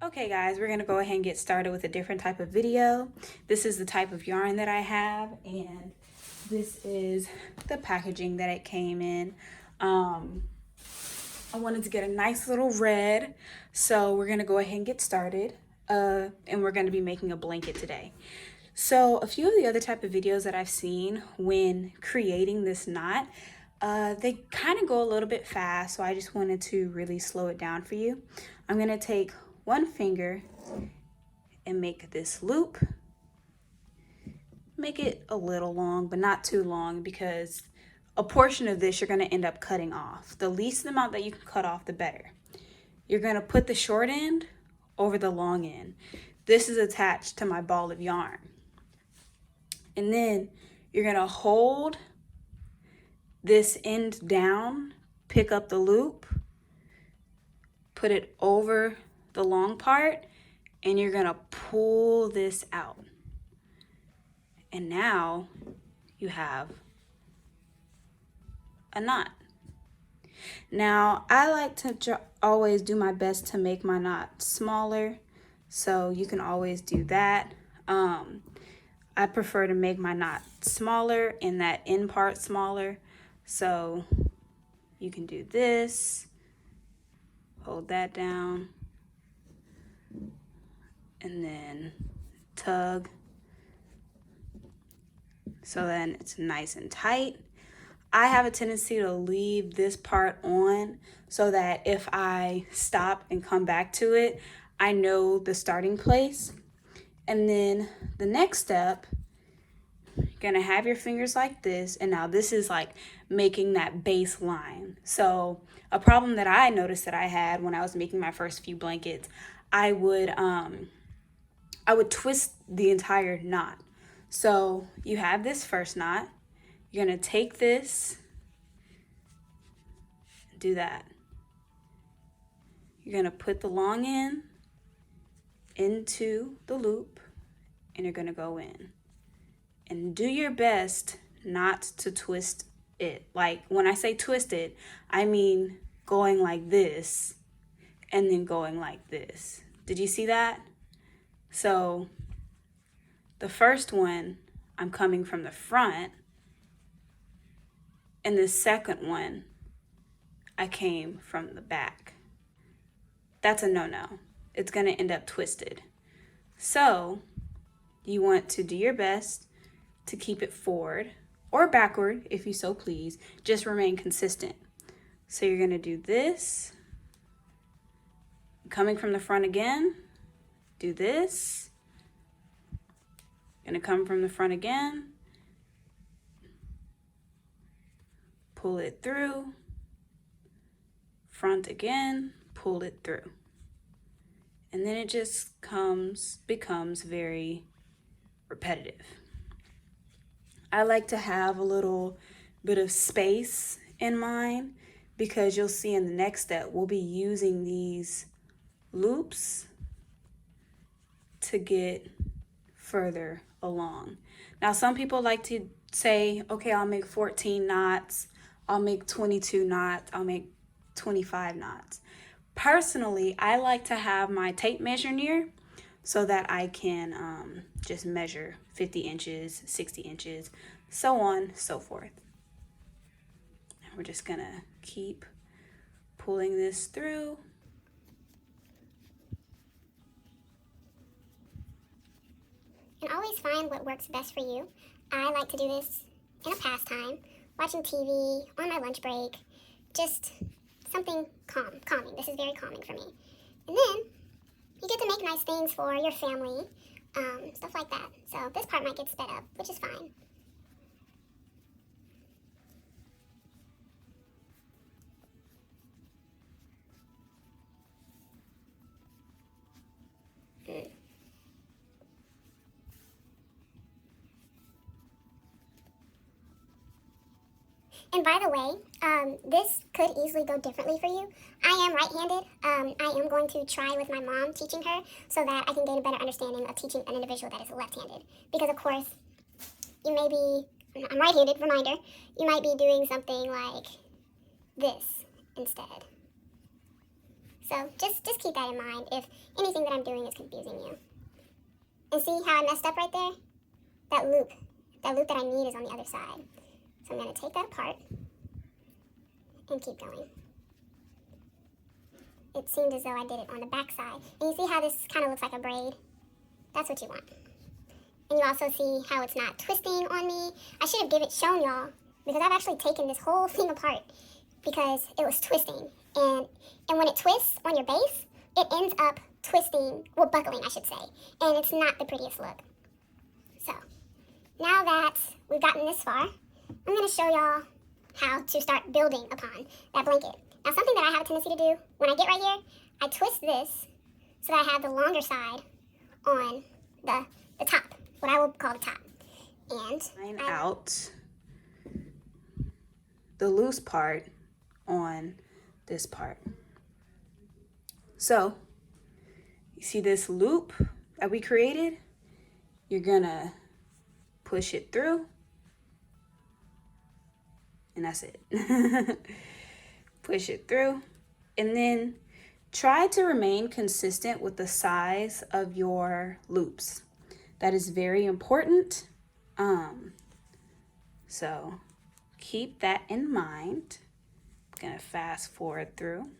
Okay guys, we're gonna go ahead and get started with a different type of video. This is the type of yarn that I have, and this is the packaging that it came in. I wanted to get a nice little red, so we're gonna go ahead and get started. And we're gonna be making a blanket today. So a few of the other type of videos that I've seen when creating this knot, they kind of go a little bit fast, so I just wanted to really slow it down for you. I'm gonna take one finger and make this loop. Make it a little long, but not too long, because a portion of this you're gonna end up cutting off. The least amount that you can cut off, the better. You're gonna put the short end over the long end. This is attached to my ball of yarn. And then you're gonna hold this end down, pick up the loop, put it over the long part, and you're gonna pull this out. And now you have a knot. Now, I like to always do my best to make my knot smaller, so you can always do that. I prefer to make my knot smaller and that end part smaller, so you can do this, hold that down, and then tug, so then it's nice and tight. I have a tendency to leave this part on so that if I stop and come back to it, I know the starting place. And then the next step, you're gonna have your fingers like this, and now this is like making that baseline. So a problem that I noticed that I had when I was making my first few blankets, I would twist the entire knot. So you have this first knot, you're gonna take this, do that. You're gonna put the long end into the loop, and you're gonna go in. And do your best not to twist it. Like when I say twist it, I mean going like this and then going like this. Did you see that? So the first one, I'm coming from the front, and the second one, I came from the back. That's a no-no. It's gonna end up twisted. So you want to do your best to keep it forward or backward if you so please. Just remain consistent. So you're gonna do this, coming from the front again, do this, gonna come from the front again, pull it through, front again, pull it through. And then it just becomes very repetitive. I like to have a little bit of space in mine, because you'll see in the next step, we'll be using these loops to get further along. Now, some people like to say, okay, I'll make 14 knots, I'll make 22 knots, I'll make 25 knots. Personally, I like to have my tape measure near so that I can just measure 50 inches, 60 inches, so on, so forth. And we're just gonna keep pulling this through. And always find what works best for you. I like to do this in a pastime, watching TV, on my lunch break, just something calming. This is very calming for me. And then you get to make nice things for your family, stuff like that. So this part might get sped up, which is fine. And by the way, this could easily go differently for you. I am right-handed. I am going to try with my mom teaching her so that I can gain a better understanding of teaching an individual that is left-handed. Because of course, you may be, I'm right-handed, reminder, you might be doing something like this instead. So just keep that in mind if anything that I'm doing is confusing you. And see how I messed up right there? That loop that I need is on the other side. So I'm going to take that apart and keep going. It seemed as though I did it on the back side. And you see how this kind of looks like a braid? That's what you want. And you also see how it's not twisting on me. I should have shown y'all, because I've actually taken this whole thing apart because it was twisting. And when it twists on your base, it ends up twisting, well, buckling, I should say. And it's not the prettiest look. So, now that we've gotten this far, I'm going to show y'all how to start building upon that blanket. Now, something that I have a tendency to do, when I get right here, I twist this so that I have the longer side on the top, what I will call the top. And line out the loose part on this part. So, you see this loop that we created? You're gonna push it through, and that's it. Push it through, and then try to remain consistent with the size of your loops. That is very important. So keep that in mind. I'm gonna fast forward through.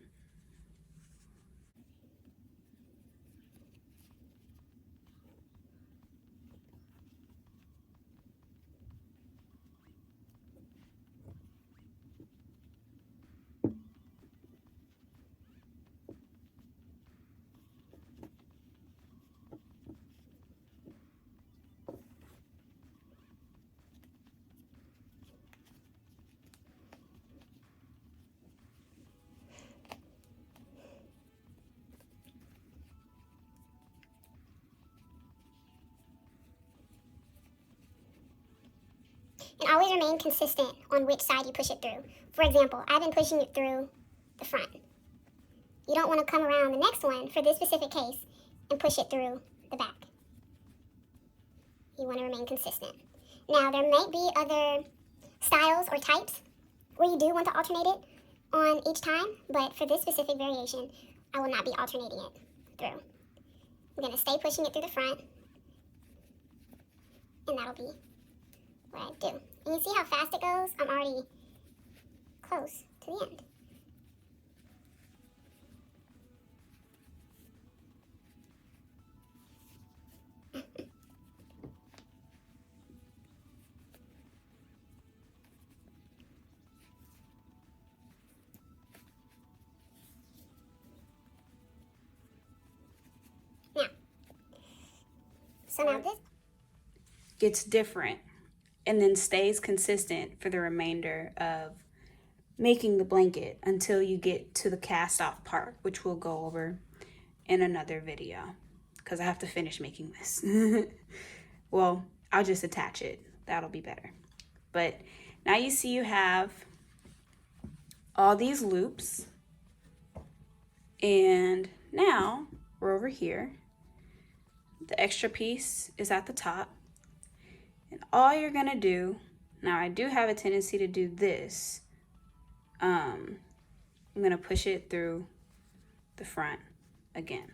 And always remain consistent on which side you push it through. For example, I've been pushing it through the front. You don't want to come around the next one for this specific case and push it through the back. You want to remain consistent. Now, there might be other styles or types where you do want to alternate it on each time, but for this specific variation, I will not be alternating it through. I'm going to stay pushing it through the front, and that'll be what I do. And you see how fast it goes? I'm already close to the end. Now this gets different and then stays consistent for the remainder of making the blanket until you get to the cast off part, which we'll go over in another video because I have to finish making this. Well, I'll just attach it. That'll be better. But now you see you have all these loops, and now we're over here. The extra piece is at the top, and all you're gonna do, now I do have a tendency to do this. I'm gonna push it through the front again.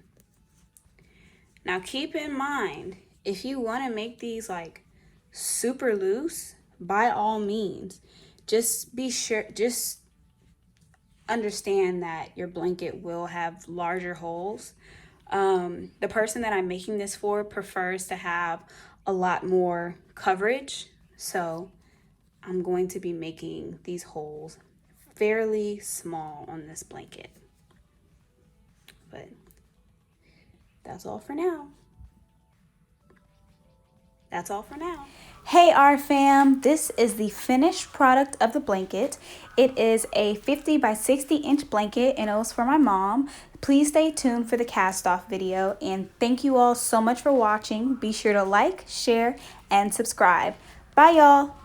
Now keep in mind, if you want to make these like super loose, by all means, just be sure, just understand that your blanket will have larger holes. The person that I'm making this for prefers to have a lot more coverage, so I'm going to be making these holes fairly small on this blanket. But that's all for now. That's all for now. Hey our fam, this is the finished product of the blanket. It is a 50 by 60 inch blanket and it was for my mom. Please stay tuned for the cast off video, and thank you all so much for watching. Be sure to like, share, and subscribe. Bye y'all.